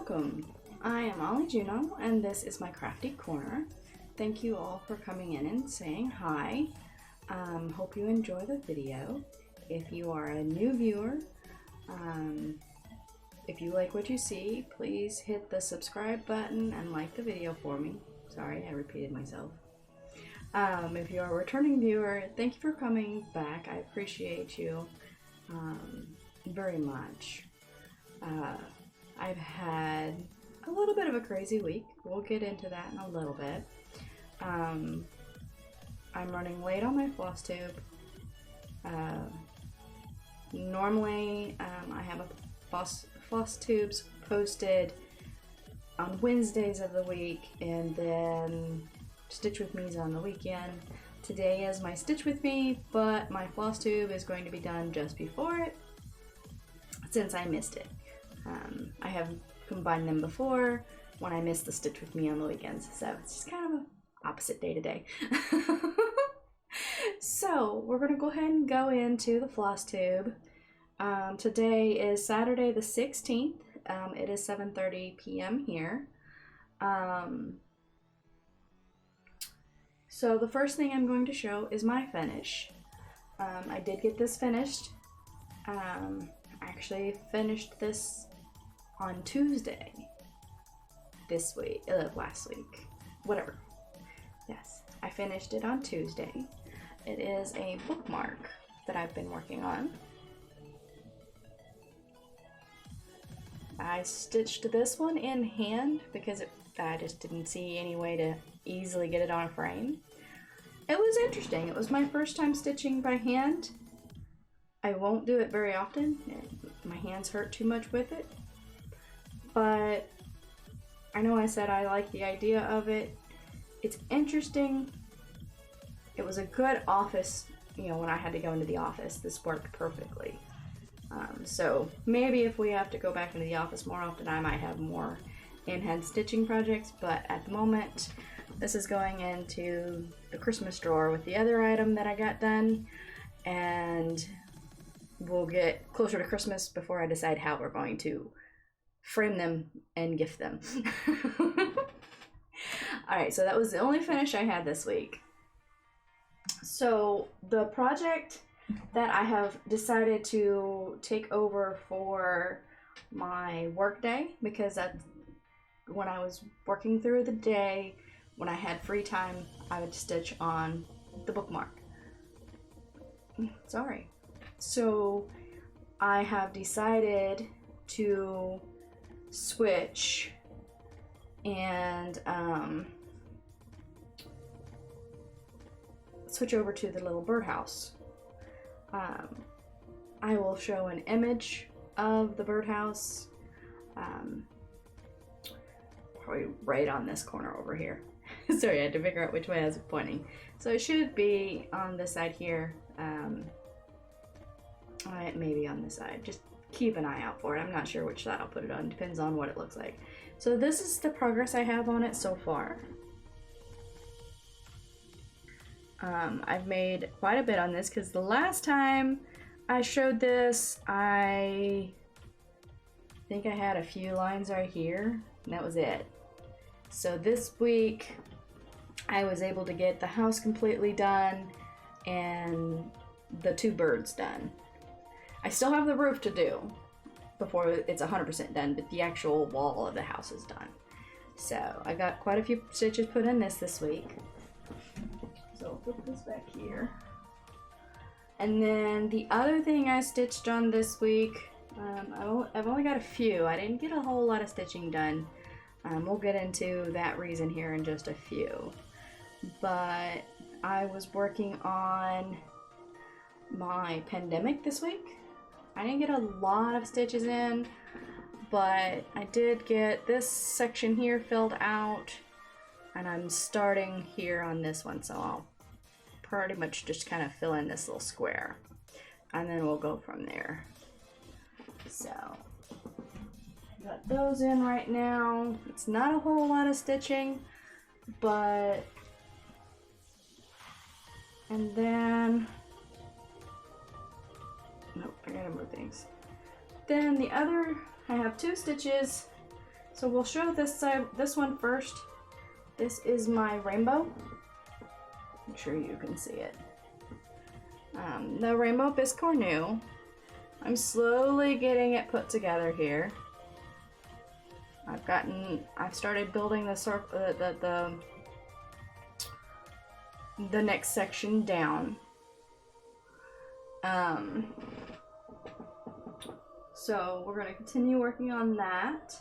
Welcome! I am Ollie Juno, and this is my Crafty Corner. Thank you all for coming in and saying hi. Hope you enjoy the video. If you are a new viewer, if you like what you see, please hit the subscribe button and like the video for me. Sorry, I repeated myself. If you are a returning viewer, thank you for coming back. I appreciate you very much. I've had a little bit of a crazy week. We'll get into that in a little bit. I'm running late on my floss tube. Normally, I have a floss tubes posted on Wednesdays of the week, and then Stitch With Me's on the weekend. Today is my Stitch With Me, but my floss tube is going to be done just before it, since I missed it. I have combined them before when I missed the Stitch With Me on the weekends, so it's just kind of an opposite day to day. So we're gonna go ahead and go into the floss tube. Today is Saturday the 16th. It is 7:30 p.m. here. So the first thing I'm going to show is my finish. I did get this finished. I actually finished this on Tuesday this week, last week, whatever. Yes, I finished it on Tuesday. It is a bookmark that I've been working on. I stitched this one in hand because I just didn't see any way to easily get it on a frame. It was interesting. It was my first time stitching by hand. I won't do it very often. My hands hurt too much with it. But I know I said I like the idea of it. It's interesting. It was a good office, when I had to go into the office, this worked perfectly. So maybe if we have to go back into the office more often, I might have more in-hand stitching projects, but at the moment, this is going into the Christmas drawer with the other item that I got done, and we'll get closer to Christmas before I decide how we're going to frame them and gift them. Alright, so that was the only finish I had this week. So the project that I have decided to take over for my work day, because that's when I was working through the day, when I had free time, I would stitch on the bookmark. Sorry. So I have decided to switch and switch over to the little birdhouse. I will show an image of the birdhouse, probably right on this corner over here. Sorry, I had to figure out which way I was pointing. So it should be on this side here, maybe on this side. Just keep an eye out for it. I'm not sure which side I'll put it on. Depends on what it looks like. So this is the progress I have on it so far. I've made quite a bit on this because the last time I showed this, I think I had a few lines right here, and that was it. So this week, I was able to get the house completely done and the two birds done. I still have the roof to do before it's 100% done, but the actual wall of the house is done. So I got quite a few stitches put in this week. So I'll put this back here. And then the other thing I stitched on this week, I've only got a few. I didn't get a whole lot of stitching done. We'll get into that reason here in just a few. But I was working on my pandemic this week. I didn't get a lot of stitches in, but I did get this section here filled out, and I'm starting here on this one, so I'll pretty much just kind of fill in this little square, and then we'll go from there. So got those in right now. It's not a whole lot of stitching, but and then nope, I gotta move things. Then the other, I have two stitches So we'll show this side, this one first. This is my rainbow. I'm sure you can see it. The rainbow Biscornu. I'm slowly getting it put together here. I've started building the next section down. So we're gonna continue working on that.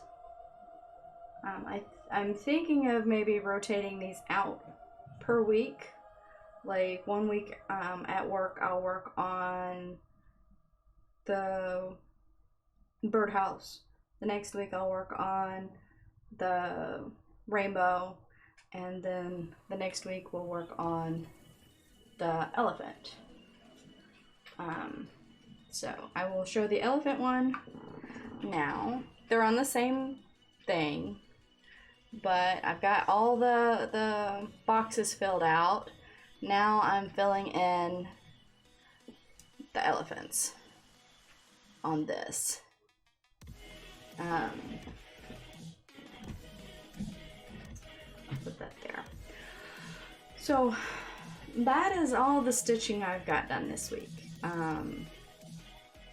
I'm thinking of maybe rotating these out per week. Like 1 week at work, I'll work on the birdhouse. The next week I'll work on the rainbow, and then the next week we'll work on the elephant. So I will show the elephant one now. They're on the same thing, but I've got all the boxes filled out. Now I'm filling in the elephants on this. I'll put that there. So that is all the stitching I've got done this week.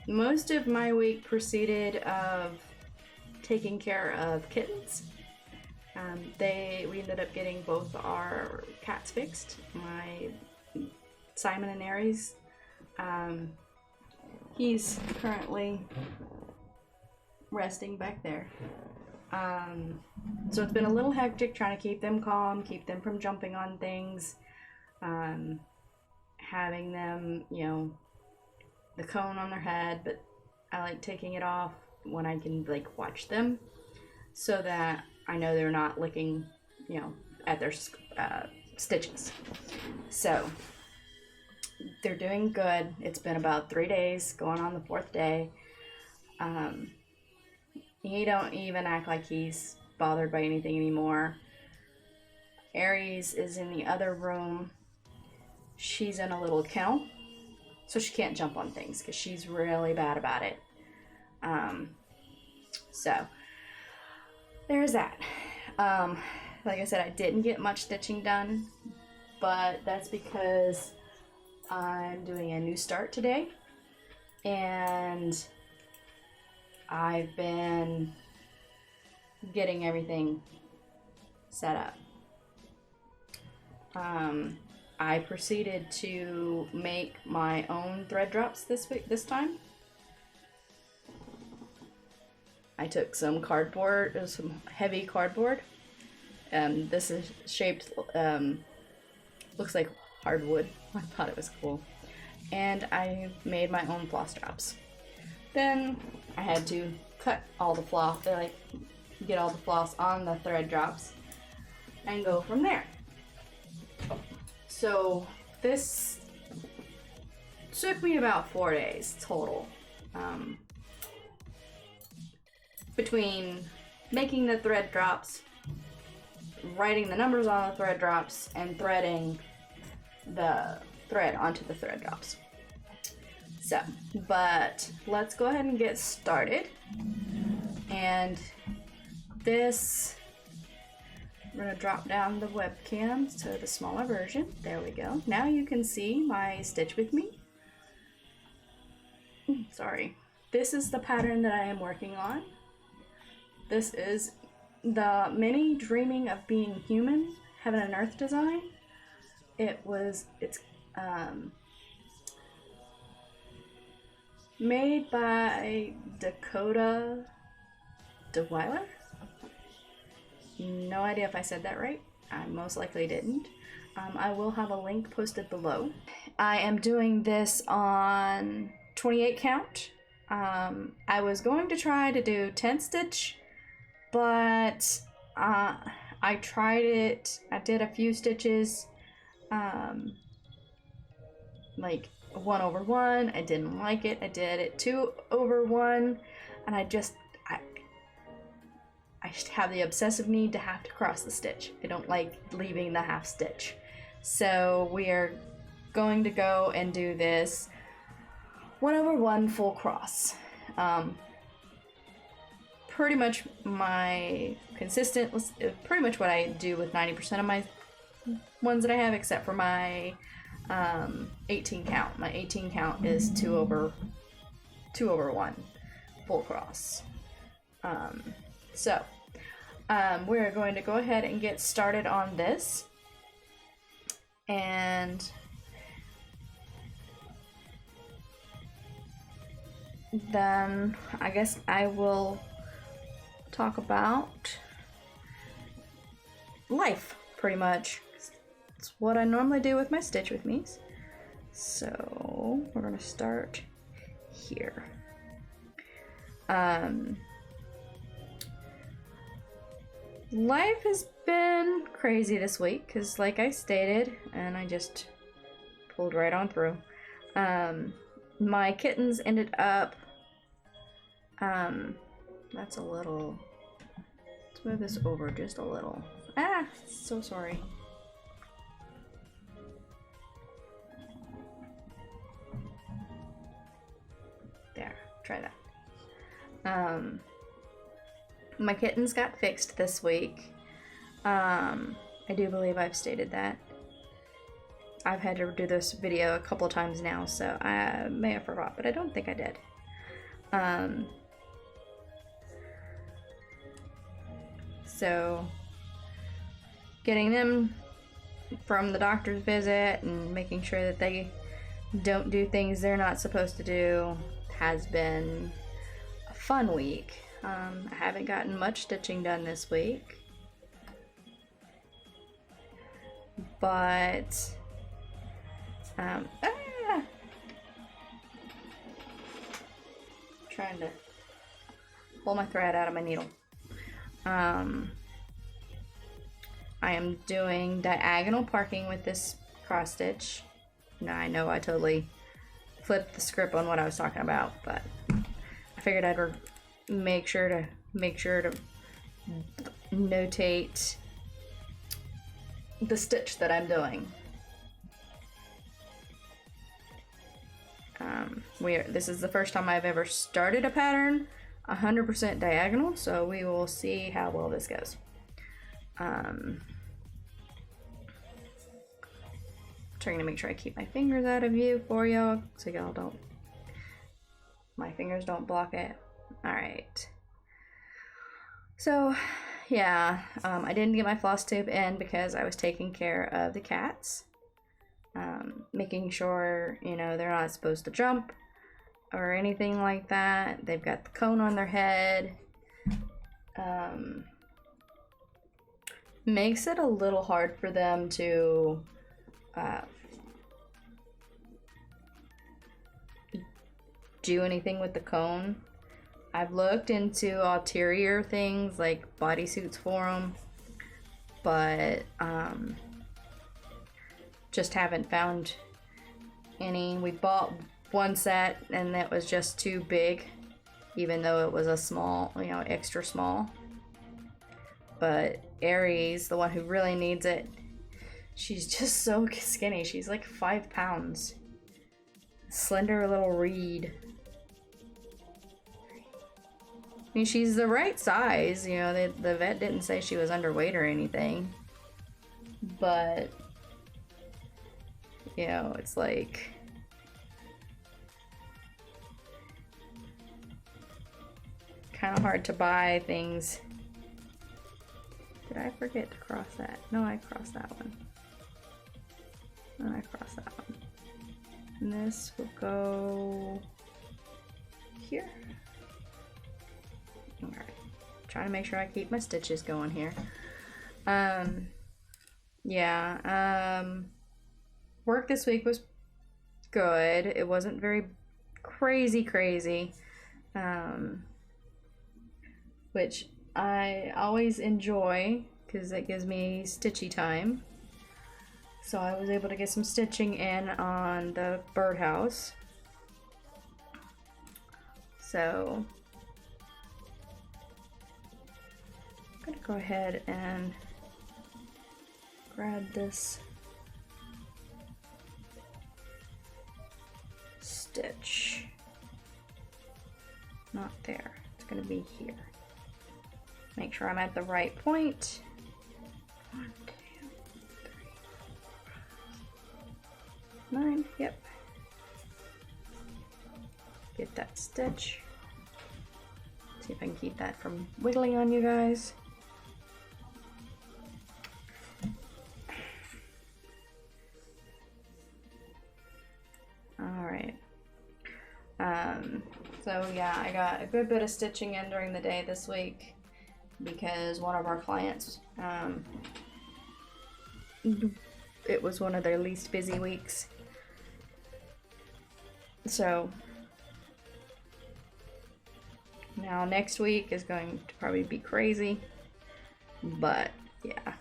Most of my week proceeded of taking care of kittens. We ended up getting both our cats fixed. My Simon and Aries, he's currently resting back there. So it's been a little hectic trying to keep them calm, keep them from jumping on things, having them, you know, the cone on their head, but I like taking it off when I can like watch them so that I know they're not licking, you know, at their stitches. So they're doing good. It's been about 3 days, going on the 4th day. He don't even act like he's bothered by anything anymore. Aries is in the other room. She's in a little kennel, so she can't jump on things because she's really bad about it. So there's that. Like I said, I didn't get much stitching done, but that's because I'm doing a new start today, and I've been getting everything set up. I proceeded to make my own thread drops this time. I took some cardboard, some heavy cardboard. This is shaped, looks like hardwood. I thought it was cool. And I made my own floss drops. Then I had to cut all the floss, get all the floss on the thread drops and go from there. So this took me about 4 days total. Between making the thread drops, writing the numbers on the thread drops, and threading the thread onto the thread drops. So, but let's go ahead and get started. And this, we're gonna drop down the webcam to the smaller version. There we go. Now you can see my stitch with me. Sorry. This is the pattern that I am working on. This is the mini Dreaming of Being Human, Heaven and Earth design. It's made by Dakota DeWeiler. No idea if I said that right. I most likely didn't. I will have a link posted below. I am doing this on 28 count. I was going to try to do 10 stitch, but I tried it. I did a few stitches, like 1 over 1. I didn't like it. I did it 2 over 1, and I just have the obsessive need to have to cross the stitch. I don't like leaving the half stitch. So we are going to go and do this 1 over 1 full cross. pretty much my consistent, pretty much what I do with 90% of my ones that I have, except for my 18 count. My 18 count is 2 over 1 full cross. We're going to go ahead and get started on this, and then I guess I will talk about life, pretty much. It's what I normally do with my Stitch With Me's. So we're gonna start here. Life has been crazy this week because, like I stated, and I just pulled right on through, my kittens ended up, that's a little, let's move this over just a little. Ah, so sorry. There, try that. My kittens got fixed this week. I do believe I've stated that. I've had to do this video a couple of times now, so I may have forgot, but I don't think I did. So getting them from the doctor's visit and making sure that they don't do things they're not supposed to do has been a fun week. I haven't gotten much stitching done this week, but trying to pull my thread out of my needle. I am doing diagonal parking with this cross stitch. Now I know I totally flipped the script on what I was talking about, but I figured I'd make sure to notate the stitch that I'm doing. This is the first time I've ever started a pattern 100% diagonal, so we will see how well this goes. Trying to make sure I keep my fingers out of view for y'all, so y'all don't, my fingers don't block it. All right. So, yeah, I didn't get my floss tube in because I was taking care of the cats, making sure, you know, they're not supposed to jump or anything like that. They've got the cone on their head. Makes it a little hard for them to do anything with the cone. I've looked into ulterior things like bodysuits for them, but just haven't found any. We bought one set and that was just too big, even though it was a small, you know, extra small. But Aries, the one who really needs it, she's just so skinny. She's like 5 pounds. Slender little reed. I mean, she's the right size, you know, the vet didn't say she was underweight or anything. But, you know, it's like, kind of hard to buy things. Did I forget to cross that? No, I crossed that one. No, I crossed that one. And this will go here. Alright. Trying to make sure I keep my stitches going here. Work this week was good. It wasn't very crazy. Which I always enjoy because it gives me stitchy time. So I was able to get some stitching in on the birdhouse. So I'm gonna go ahead and grab this stitch. Not there, it's gonna be here. Make sure I'm at the right point. 1, 2, 3, 4, 5, 9. Yep. Get that stitch. See if I can keep that from wiggling on you guys. Alright. So yeah, I got a good bit of stitching in during the day this week because one of our clients, it was one of their least busy weeks. So now next week is going to probably be crazy, but yeah.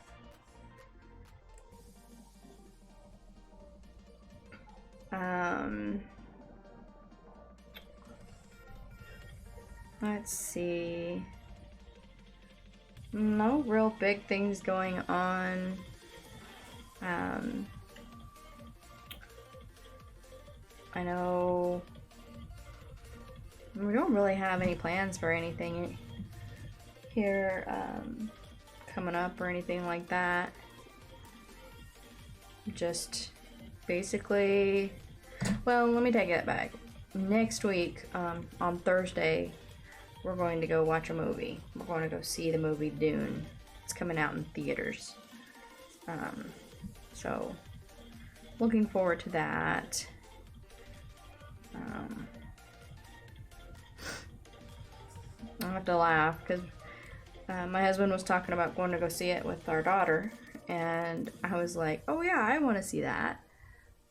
Let's see. No real big things going on. I know we don't really have any plans for anything here coming up or anything like that. Just basically, well, let me take it back. Next week, on Thursday, we're going to go watch a movie. We're going to go see the movie Dune. It's coming out in theaters. So, looking forward to that. I have to laugh because my husband was talking about going to go see it with our daughter, and I was like, oh yeah, I want to see that.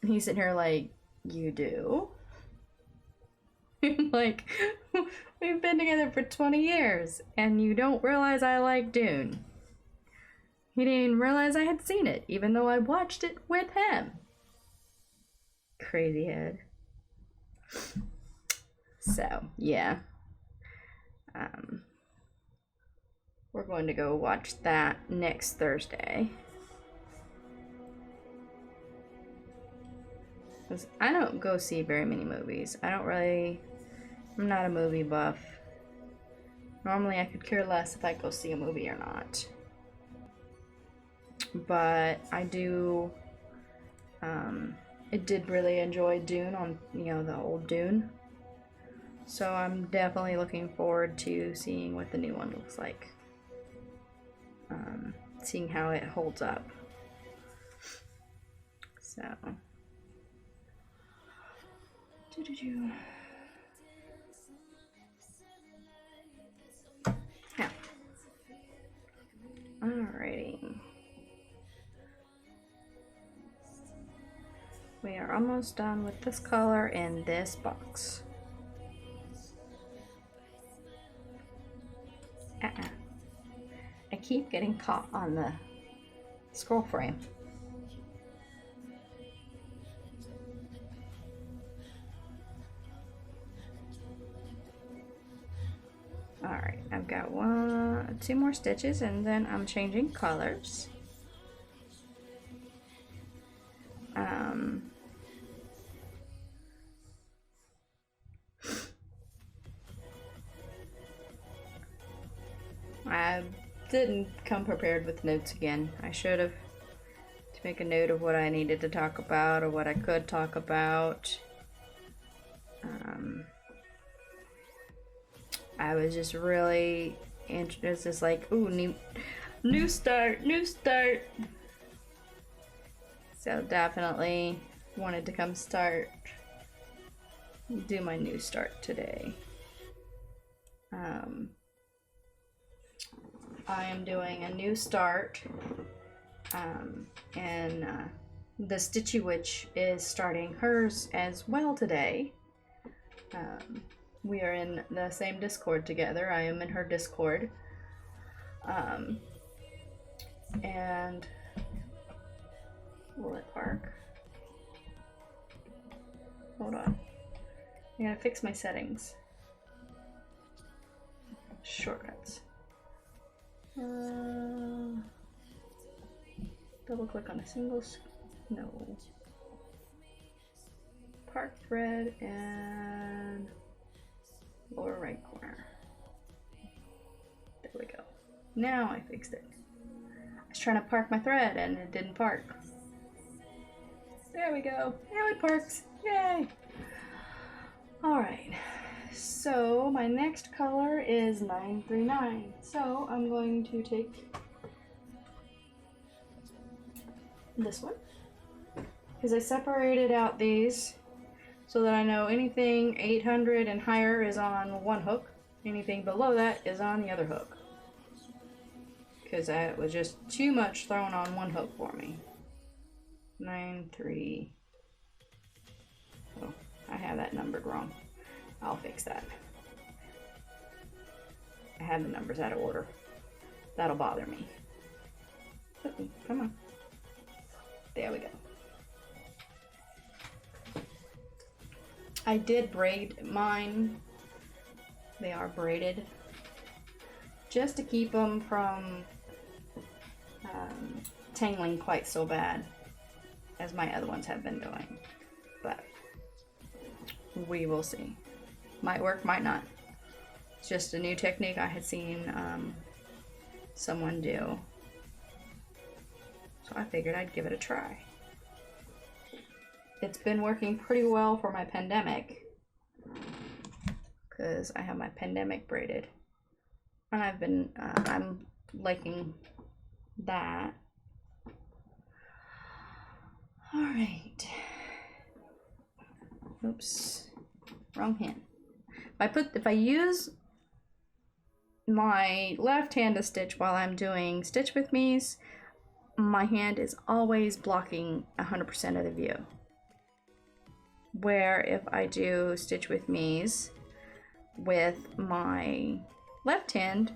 And he's sitting here like, you do? I'm like, we've been together for 20 years and you don't realize I like Dune. He didn't even realize I had seen it, even though I watched it with him. Crazy head. So, yeah. We're going to go watch that next Thursday. Because I don't go see very many movies. I'm not a movie buff. Normally I could care less if I go see a movie or not. But I do, I did really enjoy Dune on, the old Dune. So I'm definitely looking forward to seeing what the new one looks like. Seeing how it holds up. So. Yeah. Alrighty. We are almost done with this color in this box. I keep getting caught on the scroll frame. Alright, I've got 2 more stitches and then I'm changing colors. I didn't come prepared with notes again. I should have, to make a note of what I needed to talk about or what I could talk about. I was just really interested. It's like, ooh, new start. So definitely wanted to come do my new start today. I am doing a new start, and the Stitchy Witch is starting hers as well today. We are in the same Discord together. I am in her Discord. And will it work? Hold on. I gotta fix my settings. Shortcuts. Double click on a single, no. Park thread and lower right corner. There we go. Now I fixed it. I was trying to park my thread and it didn't park. There we go. Now it parks. Yay! Alright. So my next color is 939. So I'm going to take this one, because I separated out these so that I know anything 800 and higher is on one hook, anything below that is on the other hook, because that was just too much thrown on one hook for me. 93. Oh, I have that numbered wrong. I'll fix that. I had the numbers out of order. That'll bother me. Come on. There we go. I did braid mine. They are braided just to keep them from tangling quite so bad as my other ones have been doing. But we will see. Might work, might not. It's just a new technique I had seen someone do. So I figured I'd give it a try. It's been working pretty well for my pandemic, because I have my pandemic braided. And I've been, I'm liking that. All right. Oops, wrong hand. If I use my left hand to stitch while I'm doing stitch with me's, my hand is always blocking 100% of the view. Where if I do stitch with me's with my left hand,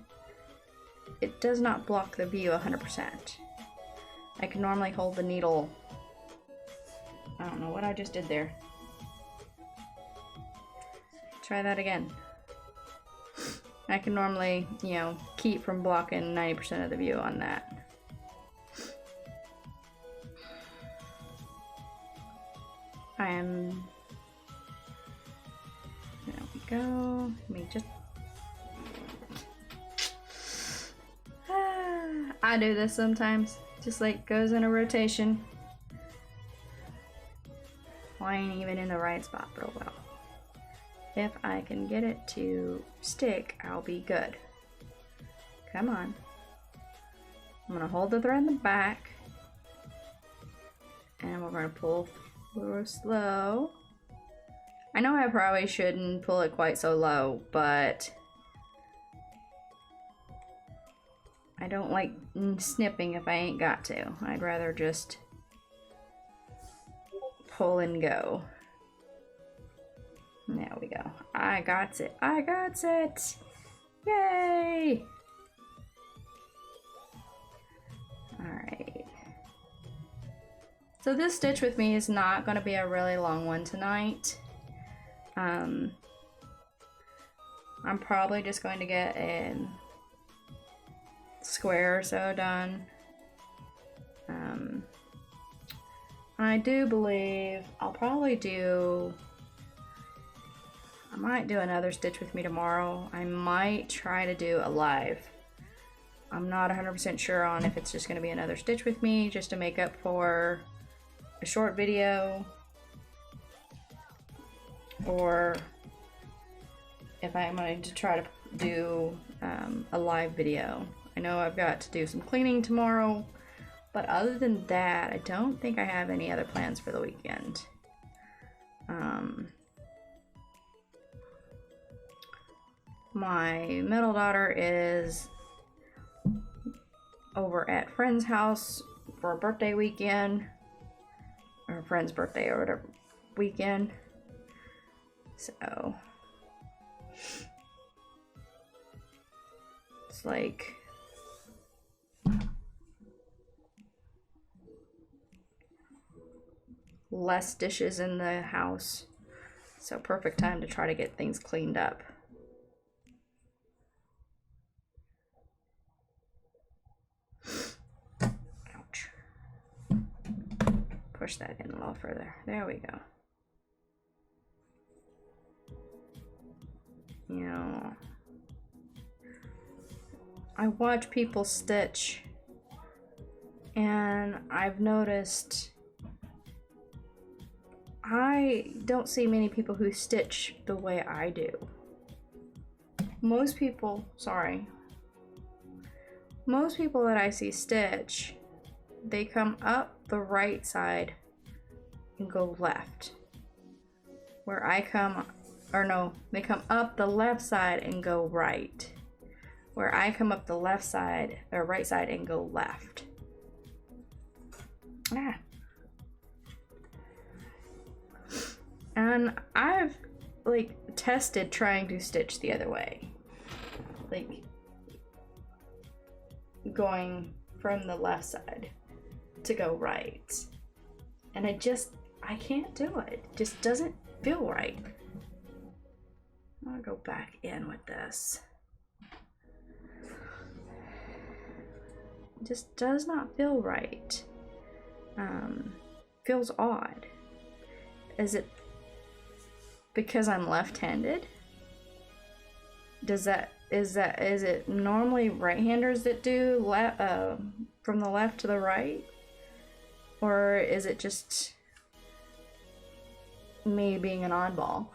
it does not block the view 100%. I can normally hold the needle. I don't know what I just did there. Try that again. I can normally, you know, keep from blocking 90% of the view on that. There we go. Let me just. I do this sometimes. Just like goes in a rotation. Well, I ain't even in the right spot, but oh well. If I can get it to stick, I'll be good. Come on. I'm gonna hold the thread in the back. And we're gonna pull real slow. I know I probably shouldn't pull it quite so low, but I don't like snipping if I ain't got to. I'd rather just pull and go. There we go. I got it. I got it. Yay! Alright. So this stitch with me is not going to be a really long one tonight. I'm probably just going to get a square or so done. I do believe I'll probably do, I might do another stitch with me tomorrow. I might try to do a live. I'm not 100% sure on if it's just going to be another stitch with me just to make up for a short video, or if I'm going to try to do a live video. I know I've got to do some cleaning tomorrow, but other than that, I don't think I have any other plans for the weekend. My middle daughter is over at friend's house for a birthday weekend, or a friend's birthday or whatever weekend. So it's like less dishes in the house, so perfect time to try to get things cleaned up. Ouch. Push that in a little further. There we go. You know, I watch people stitch, and I've noticed I don't see many people who stitch the way I do. Most people that I see stitch, they come up the right side and go left. Where I come, or no, they come up the left side and go right. Where I come up the left side, or right side, and go left. Ah. And I've like tested trying to stitch the other way. Like going from the left side to go right. And I can't do it. It just doesn't feel right. I'm gonna go back in with this. It just does not feel right. Feels odd. Is it because I'm left-handed? Is it normally right-handers that do from the left to the right? Or is it just me being an oddball?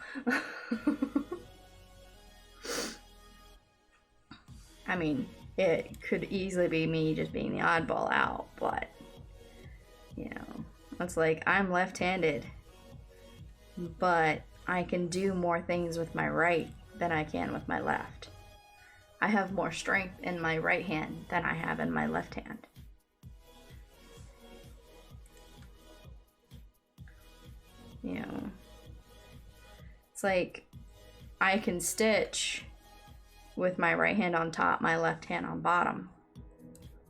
I mean, it could easily be me just being the oddball out, but you know, it's like I'm left-handed, but I can do more things with my right than I can with my left. I have more strength in my right hand than I have in my left hand. You know, it's like I can stitch with my right hand on top, my left hand on bottom.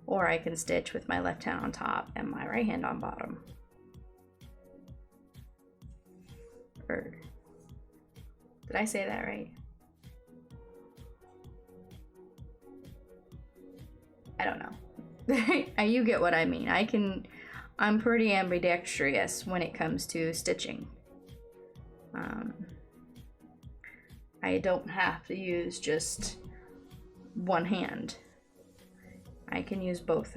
Or I can stitch with my left hand on top and my right hand on bottom. Or did I say that right? I don't know. You get what I mean. I'm pretty ambidextrous when it comes to stitching. I don't have to use just one hand. I can use both.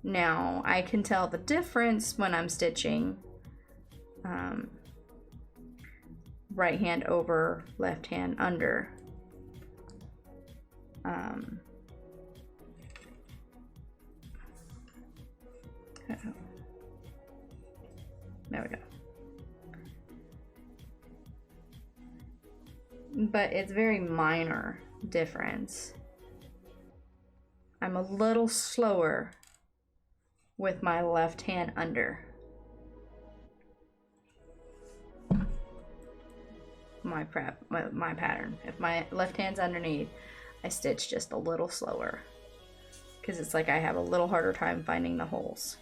Now, I can tell the difference when I'm stitching right hand over, left hand under. There we go. But it's very minor difference. I'm a little slower with my left hand under. My pattern. If my left hand's underneath, I stitch just a little slower because it's like I have a little harder time finding the holes.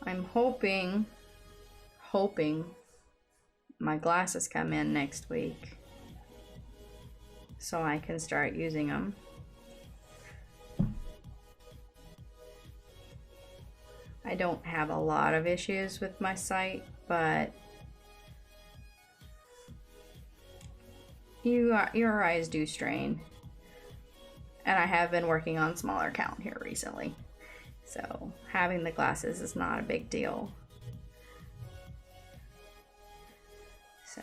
I'm hoping my glasses come in next week so I can start using them. I don't have a lot of issues with my sight, but your eyes do strain. And I have been working on smaller count here recently. So having the glasses is not a big deal. So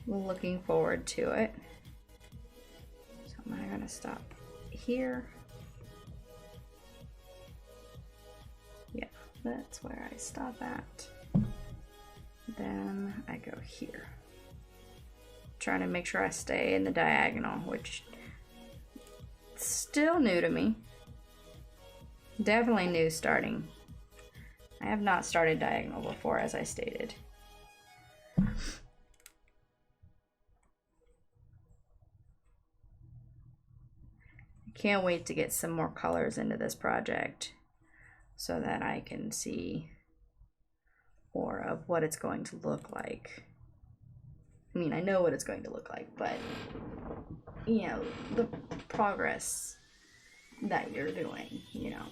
looking forward to it. So I'm gonna stop here. Yeah, that's where I stop at. Then I go here. Trying to make sure I stay in the diagonal, which is still new to me. Definitely new starting. I have not started diagonal before, as I stated. Can't wait to get some more colors into this project so that I can see more of what it's going to look like. I mean, I know what it's going to look like, but you know, the progress that you're doing, you know.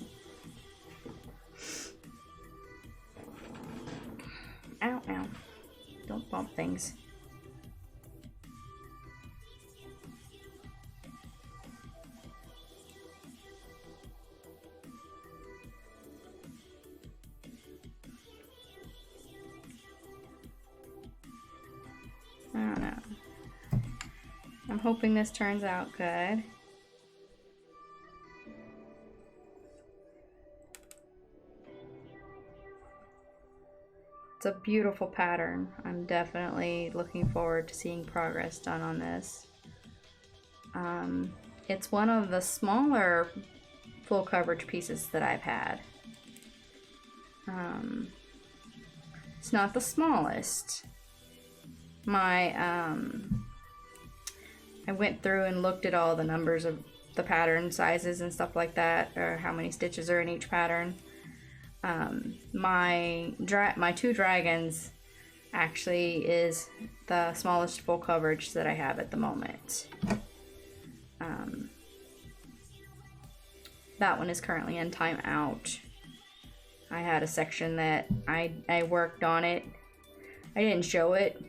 things. I don't know. I'm hoping this turns out good. It's a beautiful pattern. I'm definitely looking forward to seeing progress done on this. It's one of the smaller full coverage pieces that I've had. It's not the smallest. I went through and looked at all the numbers of the pattern sizes and stuff like that, or how many stitches are in each pattern. My two dragons actually is the smallest full coverage that I have at the moment. That one is currently in timeout. I had a section that I worked on it. I didn't show it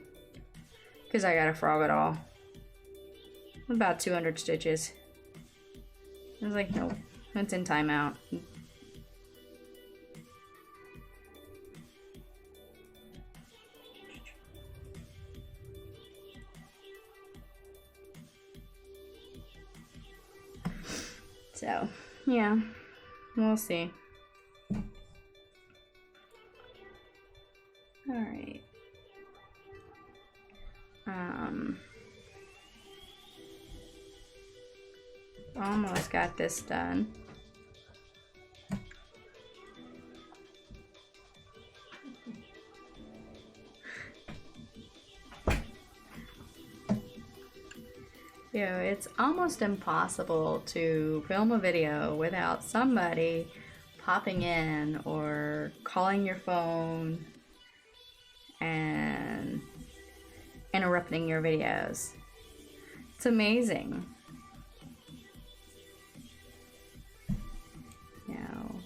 because I gotta frog it all. About 200 stitches. I was like, nope, it's in timeout. So, yeah, we'll see. All right. Almost got this done. You know, it's almost impossible to film a video without somebody popping in or calling your phone and interrupting your videos. It's amazing. You know,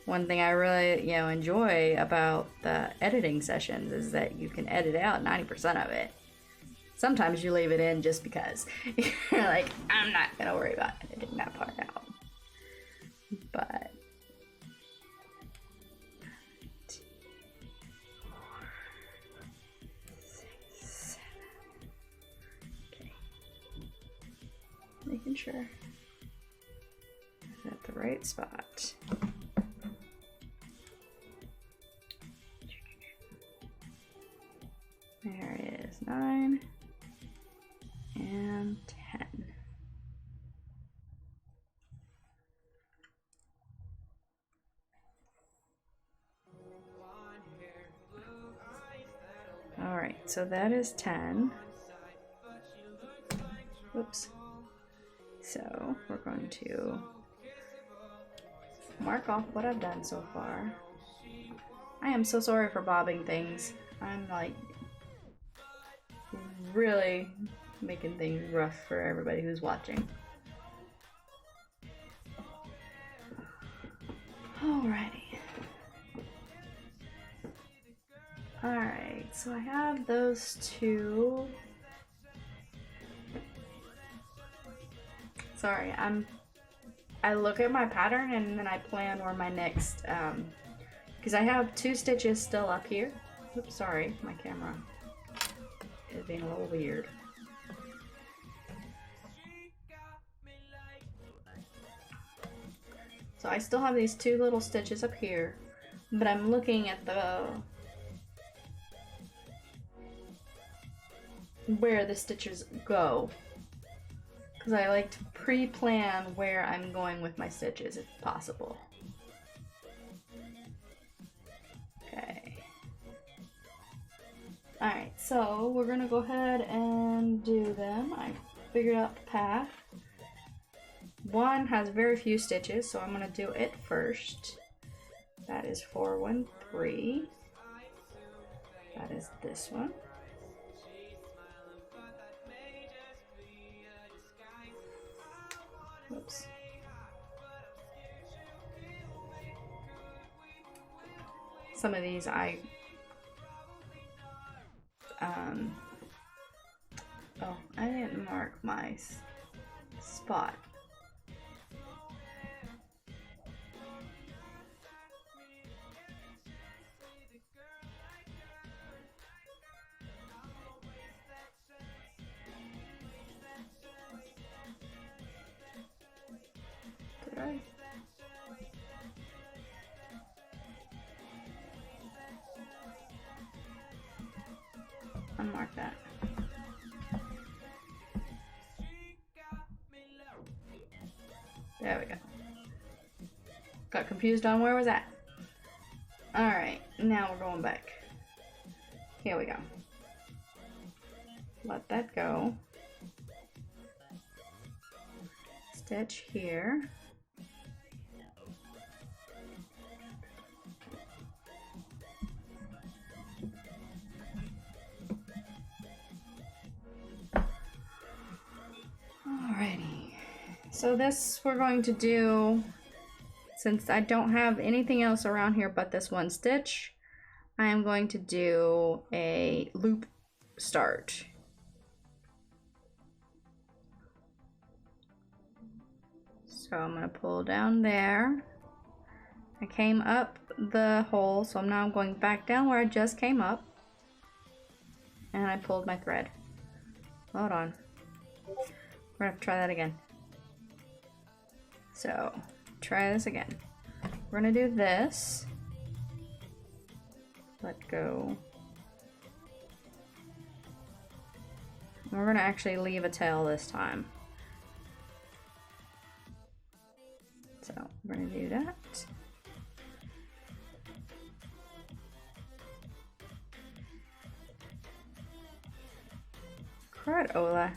one thing I really, enjoy about the editing sessions is that you can edit out 90% of it. Sometimes you leave it in just because you're like, I'm not gonna worry about editing that part out. But making sure it's at the right spot. There it is, 9 and 10. All right, so that is 10. Whoops. So we're going to mark off what I've done so far. I am so sorry for bobbing things. I'm like really making things rough for everybody who's watching. Alrighty. Alright, so I have those two. Sorry, I look at my pattern and then I plan where my next, because I have 2 stitches still up here. Oops, sorry, my camera is being a little weird. So I still have these 2 little stitches up here, but I'm looking at where the stitches go, because I like to pre-plan where I'm going with my stitches if possible. Okay. Alright, so we're gonna go ahead and do them. I figured out the path. One has very few stitches, so I'm gonna do it first. That is 413. That is this one. Whoops. some of these oh, I didn't mark my spot. Did I? Unmark that. There we go. Got confused on where was that. Alright, now we're going back. Here we go. Let that go. Stitch here. Alrighty. So this we're going to do, since I don't have anything else around here but this one stitch, I am going to do a loop start. So I'm going to pull down there. I came up the hole, so I'm now going back down where I just came up. And I pulled my thread. Hold on. We're going to have to try that again. So, try this again. We're going to do this. Let go. And we're going to actually leave a tail this time. So, we're going to do that. Cradola.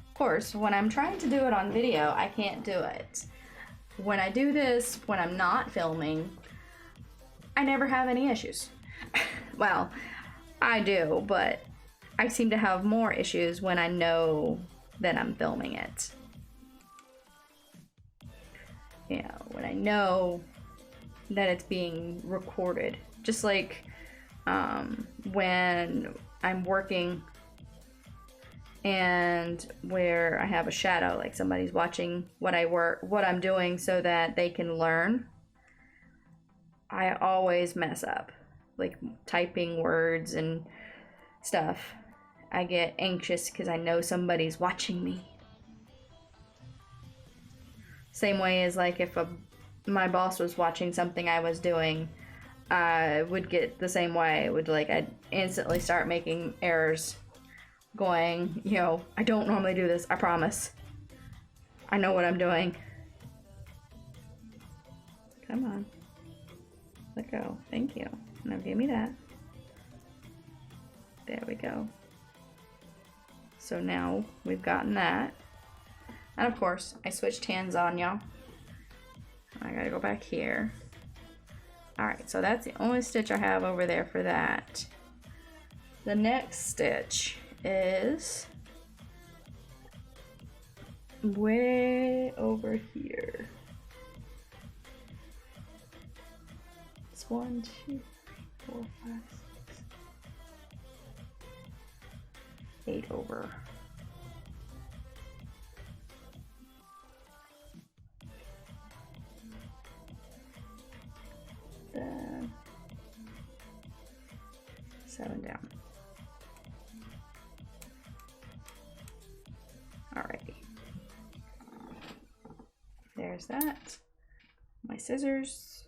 Of course, when I'm trying to do it on video, I can't do it. When I do this, when I'm not filming, I never have any issues. Well, I do, but I seem to have more issues when I know that I'm filming it. You know, when I know that it's being recorded. Just like when I'm working and where I have a shadow, like somebody's watching what I'm doing so that they can learn. I always mess up, like typing words and stuff. I get anxious because I know somebody's watching me. Same way as like if my boss was watching something I was doing, I would get the same way. I'd instantly start making errors, going, you know, I don't normally do this, I promise. I know what I'm doing. Come on. Let go. Thank you. Now give me that. There we go. So now we've gotten that. And of course, I switched hands on y'all. I gotta go back here. Alright, so that's the only stitch I have over there for that. The next stitch is way over here. It's 1, 2, 3, 4, 5, 6, 8 over. Then 7 down. Alrighty. There's that. My scissors.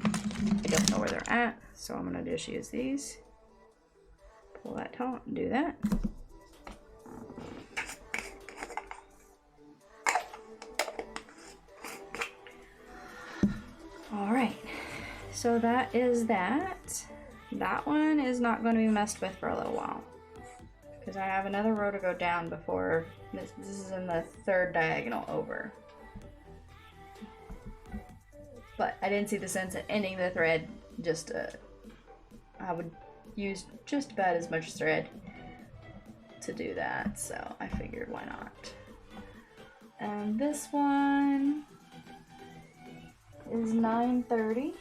I don't know where they're at, so I'm gonna just use these. Pull that taut and do that. Alright. So that is that. That one is not going to be messed with for a little while, because I have another row to go down before this is in the third diagonal over. But I didn't see the sense in ending the thread. I would use just about as much thread to do that, so I figured why not. And this one is 930.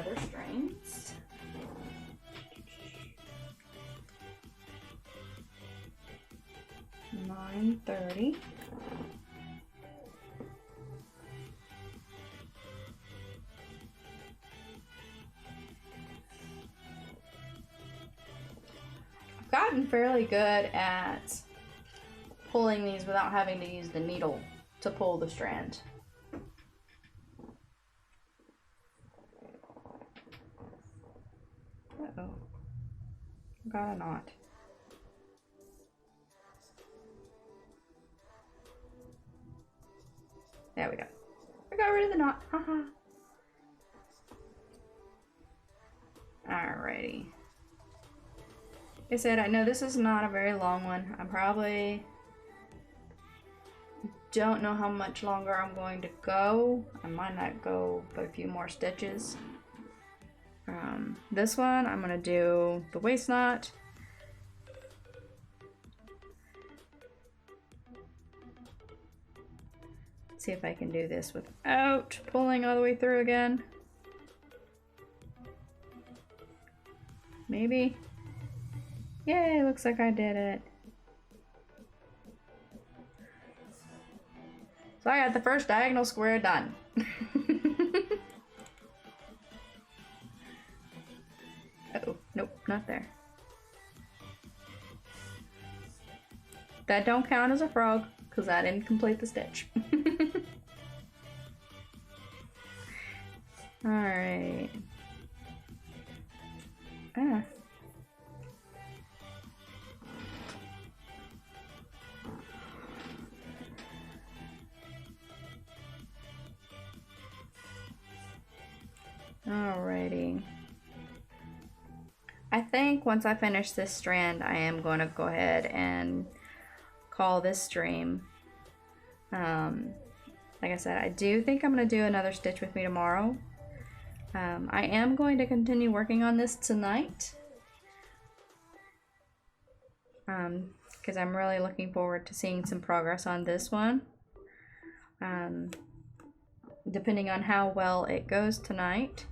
other strings. $9.30. I've gotten fairly good at pulling these without having to use the needle to pull the strand. Uh-oh. Got a knot. There we go. I got rid of the knot. Haha. Alrighty. Like I said, I know this is not a very long one. I probably don't know how much longer I'm going to go. I might not go but a few more stitches. This one, I'm going to do the waist knot. See if I can do this without pulling all the way through again. Maybe. Yay, looks like I did it. So I got the first diagonal square done. Uh-oh, nope, not there. That don't count as a frog, because I didn't complete the stitch. Alright. Ah. Alrighty. I think once I finish this strand, I am going to go ahead and call this stream. Like I said, I do think I'm going to do another Stitch With Me tomorrow. I am going to continue working on this tonight. Because I'm really looking forward to seeing some progress on this one. Depending on how well it goes tonight.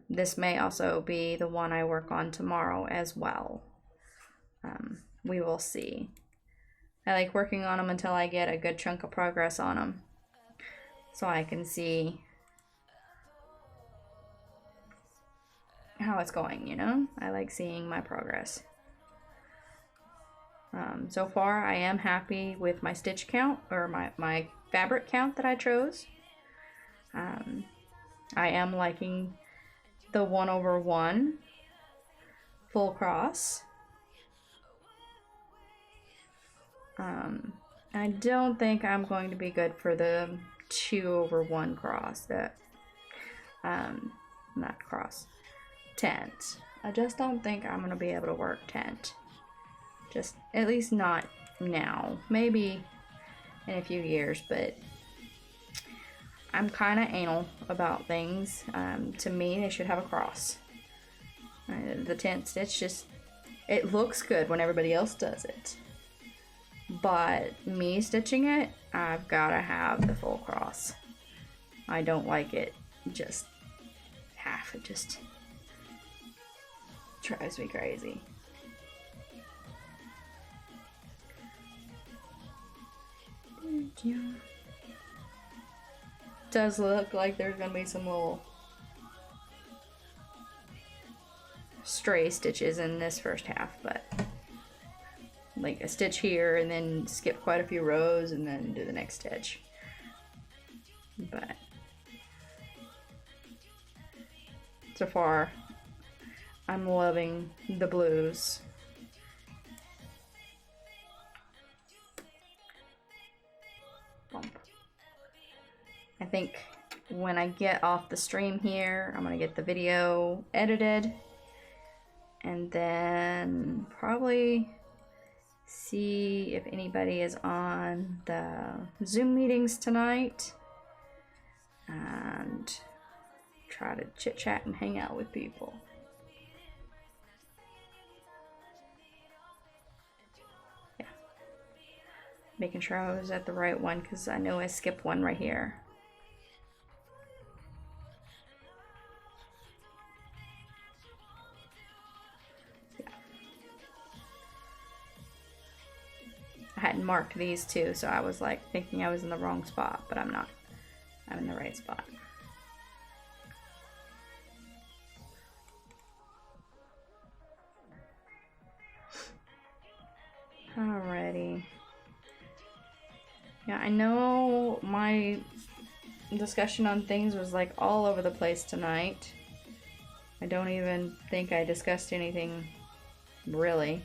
This may also be the one I work on tomorrow as well. We will see. I like working on them until I get a good chunk of progress on them. So I can see how it's going, you know? I like seeing my progress. So far, I am happy with my stitch count, or my fabric count that I chose. I am liking the 1/1 full cross. I don't think I'm going to be good for the 2/1 cross, that not cross, tent. I just don't think I'm gonna be able to work tent. Just at least not now. Maybe in a few years, but I'm kind of anal about things. To me, they should have a cross. The tent stitch just, it looks good when everybody else does it. But me stitching it, I've got to have the full cross. I don't like it just half. It just drives me crazy. Does look like there's gonna be some little stray stitches in this first half, but like a stitch here and then skip quite a few rows and then do the next stitch. But so far I'm loving the blues. Bump. I think when I get off the stream here, I'm gonna get the video edited and then probably see if anybody is on the Zoom meetings tonight and try to chit chat and hang out with people. Yeah. Making sure I was at the right one because I know I skipped one right here. hadn't marked these two, so I was like thinking I was in the wrong spot, but I'm not. I'm in the right spot. Alrighty. Yeah, I know my discussion on things was like all over the place tonight. I don't even think I discussed anything really.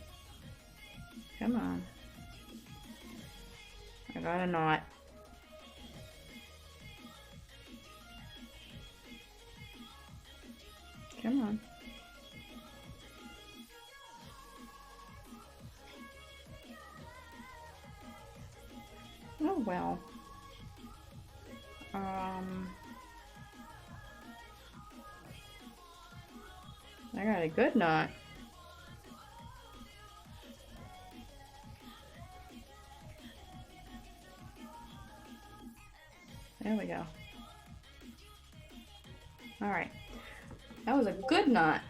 Come on. I got a knot. Come on. Oh well. I got a good knot. There we go. Alright. That was a good knot.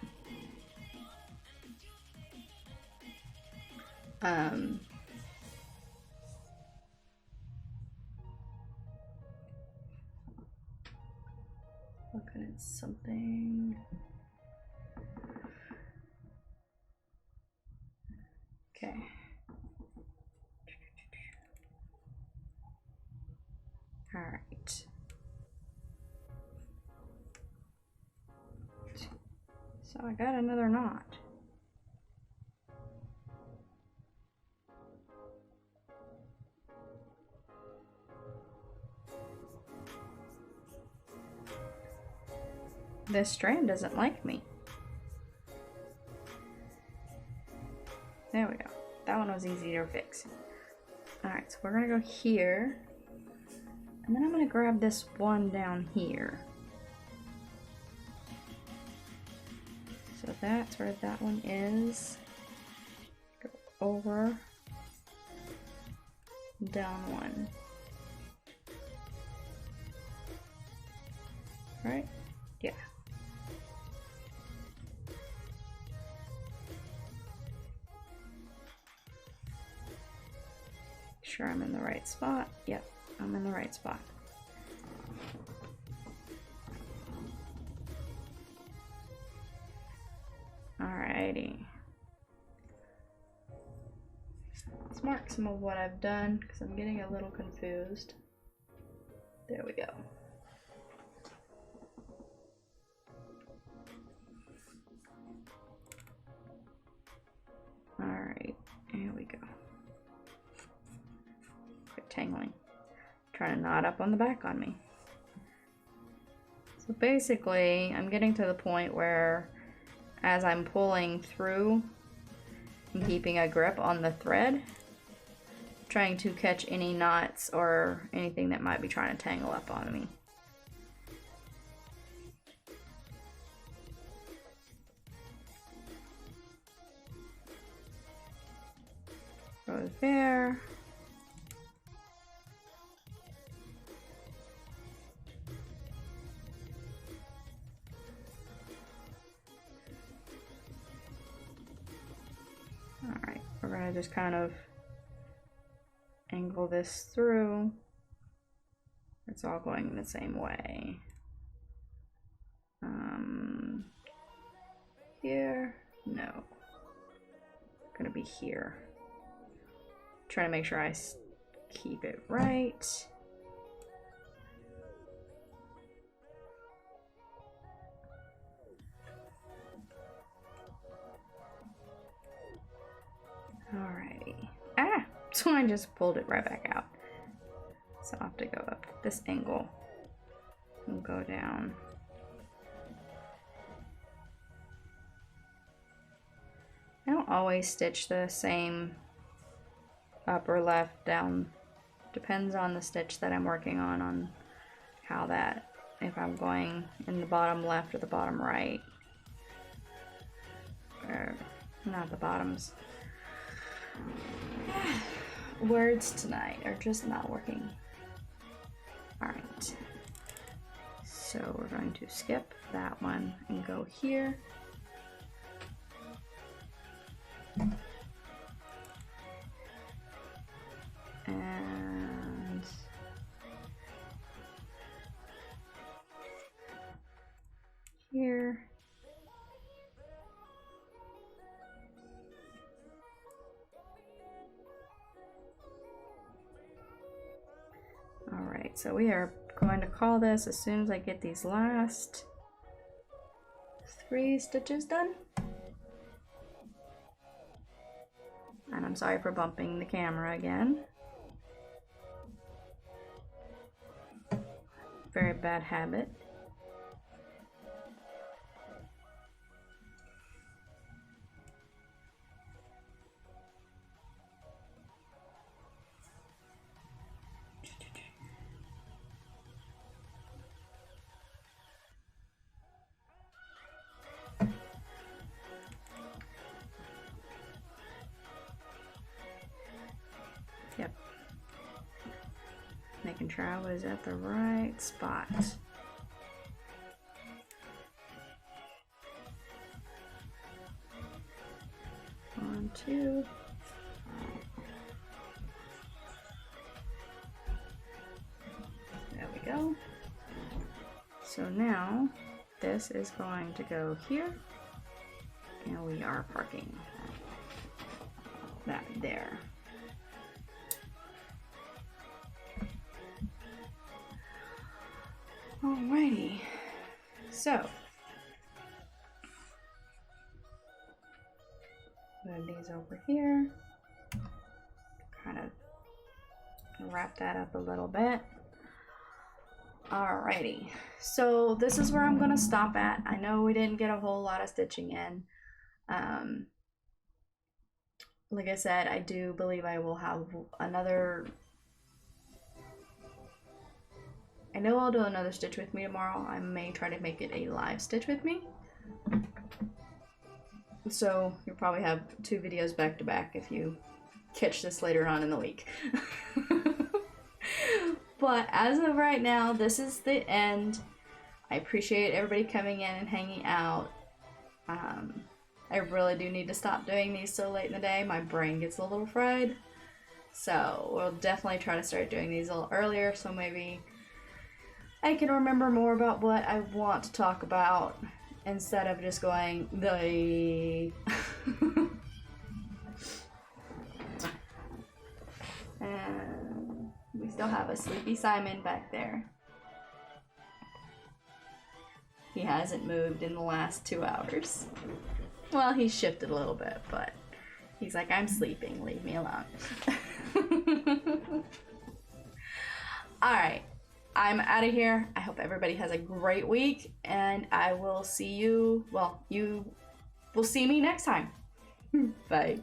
Looking at something. Okay. All right. So I got another knot. This strand doesn't like me. There we go. That one was easy to fix. Alright, so we're gonna go here. And then I'm gonna grab this one down here. So that's where that one is. Go over. Down one. Right? Yeah. Sure I'm in the right spot. Yep, I'm in the right spot. Alrighty. Let's mark some of what I've done because I'm getting a little confused. There we go. Alright, here we go. Quit tangling. Trying to knot up on the back on me. So basically, I'm getting to the point where as I'm pulling through, I'm keeping a grip on the thread, trying to catch any knots or anything that might be trying to tangle up on me. Go there. Alright, we're gonna just kind of angle this through. It's all going the same way. Here? No. Gonna be here. Trying to make sure I keep it right. Alrighty. Ah! So I just pulled it right back out. So I'll have to go up this angle and go down. I don't always stitch the same up or left, down. Depends on the stitch that I'm working on how that, if I'm going in the bottom left or the bottom right. Or not the bottoms. Words tonight are just not working. Alright. So we're going to skip that one and go here. And here. All right, so we are going to call this as soon as I get these last 3 stitches done. And I'm sorry for bumping the camera again. Very bad habit. Yep. Making sure I was at the right spot. 1, 2. There we go. So now this is going to go here, and we are parking that there. Alrighty, so move these over here, kind of wrap that up a little bit. Alrighty, so this is where I'm gonna stop at. I know we didn't get a whole lot of stitching in. Like I said, I do believe I will have another. I know I'll do another stitch with me tomorrow. I may try to make it a live stitch with me. So you'll probably have 2 videos back to back if you catch this later on in the week. But as of right now, this is the end. I appreciate everybody coming in and hanging out. I really do need to stop doing these so late in the day. My brain gets a little fried. So we'll definitely try to start doing these a little earlier, so maybe I can remember more about what I want to talk about instead of just going the and we still have a sleepy Simon back there. He hasn't moved in the last 2 hours. Well, he's shifted a little bit, but he's like, I'm sleeping, leave me alone. Alright, I'm out of here. I hope everybody has a great week, and I will see you, well, you will see me next time. Bye.